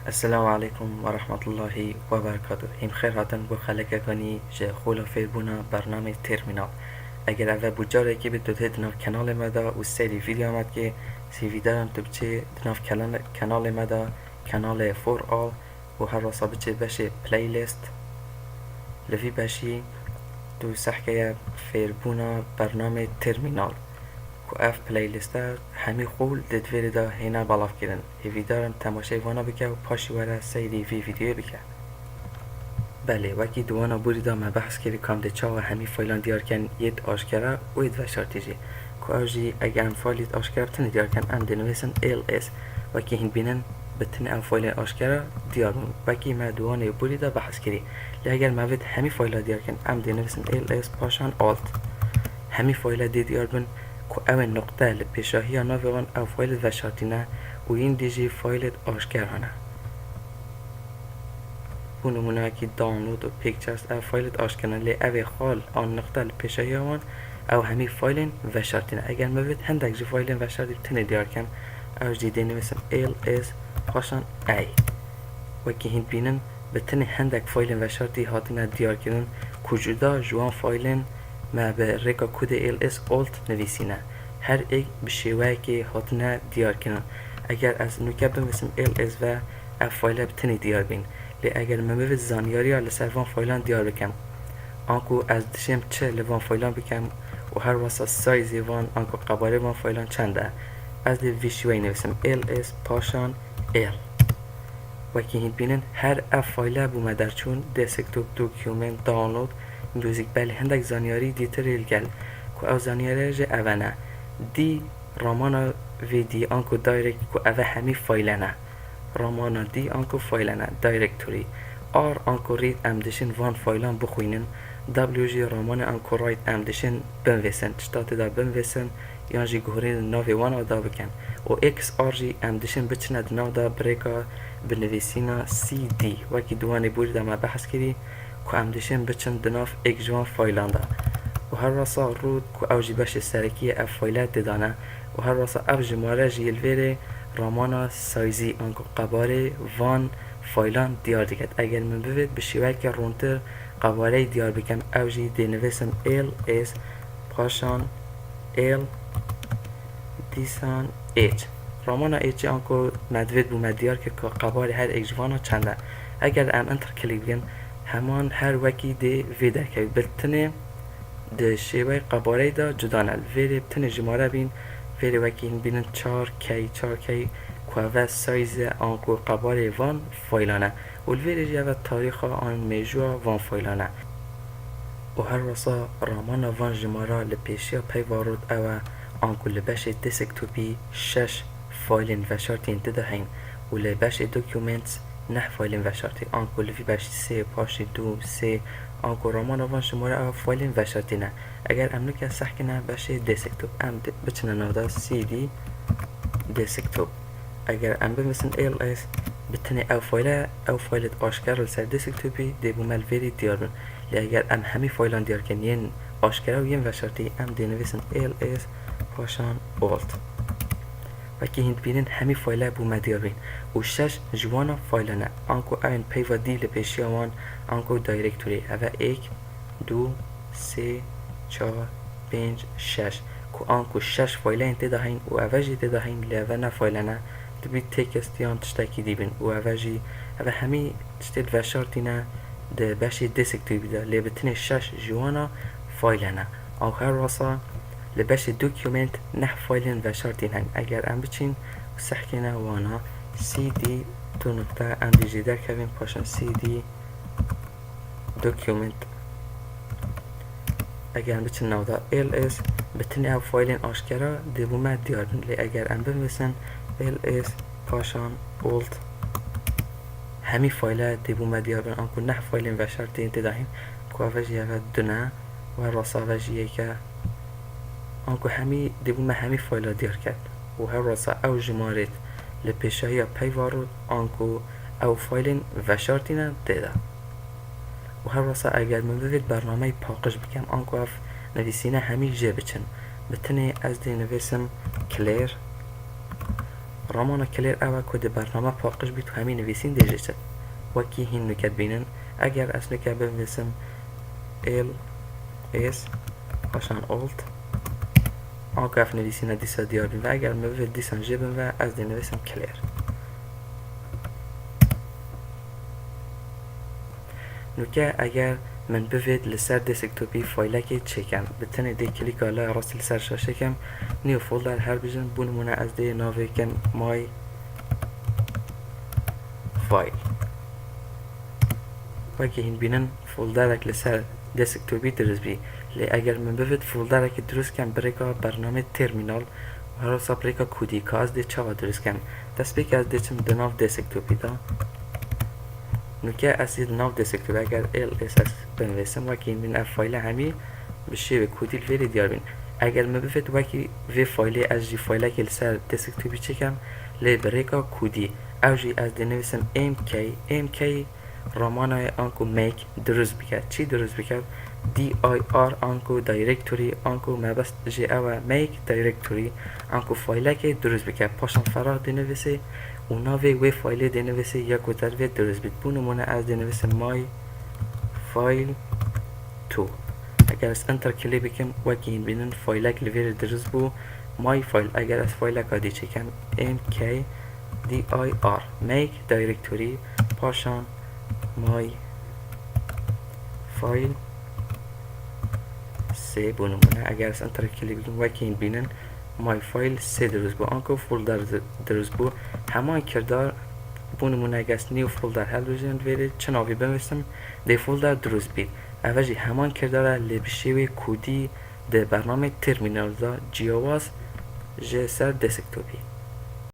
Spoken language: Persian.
السلام عليكم ورحمة الله وبركاته. هم خير هاتن بو خلقه کنی جه خولا فیر بونا برنامه ترمینال. اگر اوه بجاره که بید دوته دناف کنال مدا و سری ویدیو آمد که سی ویدیو تو بچه دناف کنال مدا کنال فور آل و هر راسا بچه بشه پلی لیست لفی بشی تو سحکه فیر بونا برنامه ترمینال و اف پلی لیسته همی خول ددویر دا هینا بالاف کرن هیوی دارم تماشای وانا بکه و پاشی وره سیری ویدیو بکه. بله وکی دوانا بوری دا ما بحث کری کام ده چا و همی فایلان دیار کن ید آشکره و ید وشارتی جی که اوجی اگه ام فایلیت آشکره بتنی دیار کن ام دنویسن ls وکی هین بینن بتنی ام فایل آشکره دیار مون وکی ما دوانا بوری دا بحث کری لی اگر ما وید همی فایلا دیار کن ام دنویسن ls پاشان alt همی فایلا دیار بن که اول نقطه لپیشاهی ناویان او فایل وشارتینه و این دیجی فایلت آشکرانه بو نمونه که دانلود و پیکچرز او فایلت آشکرانه لی اوی خال آن نقطه لپیشاهی آن او همی فایلین وشارتینه اگر موید هندک جی فایلین وشارتی بتنه دیار کم او جدی نویسم ls پاشان ای وکی هند بینن بتنه هندک فایلین وشارتی هاتینه دیار کردن کجودا جوان فایلین ما به ریکا کود ls alt نویسینه هر ایک بشیوه که هاتنه دیار کنن اگر از نوکه بنویسم ls و اف فایل بتنی دیار بین لی اگر مموید زانیاری ها لسر وان فایلان دیار بکم آنکو از دشم چه لوان فایلان بکم و هر واسه سایزی وان آنکو قباره وان فایلان چنده از دی ویشوه نویسم ls پاشان l وکی هید بینن هر اف فایل بومه در چون دسکتوب دوکیومنت دانلود میوزیک بلی هندک زانیاری دیتر ریلگل که او زانیاری جه اوانه دی رامانا ویدی آنکو دایرکت که اوه همی فایلنه رامانا دی آنکو فایلنه دایرکتوری آر آنکو رید امدشن وان فایلان بخوینن دبلیو جی رامان آنکو رایت امدشن بنویسن چطات دا بنویسن یان جی گهورین ناوی وان دا بکن و اکس آر جی امدشن بچند ناو دا بریکا بنویسینا سی دی وکی دوانی بوری دا ما بحث کری که امدشن بچند دناف ایک جوان فایلان دا و هر راسا رود که او جی بش سرکی اف فایلات ددانه و هر راسا اف جماره جیلویره رامانا سایزی آنکو قباره وان فایلان دیار دیگد اگر من ببید بشیوه که رونتر قباره دیار بکم او جی دی نویسم ls پاشان l دیسان h رامانا h آنکو مدوید بو مدیار که قباره هر ایک جوانا چنده اگر ام انتر کلیک بگم همان هر وکی دی ویدر که بلتنه ده شیوه قباره دا جدانل ویره بتنه جماره بین ویره وکی بینن 4K که سایز آنکو قباره وان فایلانه و الویره جیوه تاریخ آن میجوا وان فایلانه و هر راسا رامان وان جماره لپیشیا پی وارود اوه آنکو لبش دسکتوپی 6 فایلین وشارتین دهین و لبش دوکیومنت 9 فایلین وشارتی آنکو لفی بش 3 پاشی 2 3 آنکو رامان وان شماره اوه فایلین وشارتینه اگر امنو که صح کنه بش دسکتوپ ام بچنه نودا سی دی دسکتوپ اگر ام بمثل ls بتنه او فایلت آشکار لسر دسکتوپی دی بومل ویری دیار بن لی اگر ام همی فایلان دیار کن ین آشکار و ین وشارتی ام دی نویسن ls پاشان alt وکی هند بینن همی فایل بومه دیار بین و 6 جوانا فایلانه آنکو این پیوا دی لپیشی آوان آنکو دایرکتوری اوه 1 2 3 4 5 6 که آنکو 6 فایلین تدهین و اوه جی تدهین لی اوه نه فایلانه دبی تکستیان تشتاکی دیبین و اوه جی اوه همی تشتید وشارتینه ده باشی دسکتوی بیده لی بتنه 6 جوانا فایلانه آخر راسا لباش دوکیومنت 9 فایلین وشارتین هن اگر ام بچین سحکینه وانا سی دی دو نقطه ام دی جیدر کبین پاشن سی دی دوکیومنت اگر ام بچین نودا ls بتنی او فایلین آشکارا دی بومه دیار بین لی اگر ام بمویسن ls پاشان alt همی فایله دی بومه دیار بین آنکو 9 فایلین وشارتین تدهیم که اوجی اوه دونه و راسا اوجیه که آنکو همی دیبومه همی فایلا دیار کرد و هر راسا او جمارت لپیشایی پی وارود آنکو او فایلین وشارتینه دیده و هر راسا اگر من ببید برنامه پاقش بکم آنکو اف نویسینه همی جه بچن بتنه از دی نویسم کلیر رامانا کلیر اوه که ده برنامه پاقش بید و همین نویسین دیجه شد وکی هین نکت بینن اگر از نکت بنویسم ال اس پاشان alt آنکه اف نویسین دیسا دیار بین و اگر مبید دیسان جبن و از دی نویسم کلیر نوکه اگر من بفید لسر دسکتوپی فایل که چکم بتنه دی کلیک آلا راستی لسر شاشه کم نیو فولدر هر بیجن بونمونه از دی ناوی کم مای فایل وکی هین بینن فولدرک لسر دسکتوپی درست بی لی اگر من بفید فولدرک درست کم بریکا برنامه ترمینال و هر سا بریکا کودی که از دی چاوا درست کم دست بی که از دی چم دناو دسکتوپی دا نوکه اسید ناو دسکتوپ اگر LSS بنویسم وکی من اف فایل همی بشه به کودی الویری دیار بین اگر ما بفید وکی وی فایل از جی فایل که لسر دسکتوپی چکم لی بریکا کودی او جی از دی نویسم MK رامانای آنکو میک درست بکرد چی درست بکرد dir آنکو دایرکتوری آنکو مبست جی او میک دایرکتوری آنکو فایل که درست بکرد پاشان فراغ دی نویسه و ناوی وی فایل دی نویسه یک و تروی درست بید بونمونه از دی نویسه مای فایل 2 اگر از انتر کلی بکم وکی این بینن فایلک لویر درست بو مای فایل اگر از فایلک آدی چکم mk dir make directory پاشان مای فایل 3 بونمونه اگر از انتر کلی بکم وکی این بینن مای فایل 3 درست بو آنکو فولدر درست بو همان کردار بونمونه اگر از نیو فولدر هل بجن ویره چناوی بنویسم دی فولدر درست بید اوجی همان کرداره لبشیوی کودی ده برنامه ترمینال دا جیواز جسر دسکتوپی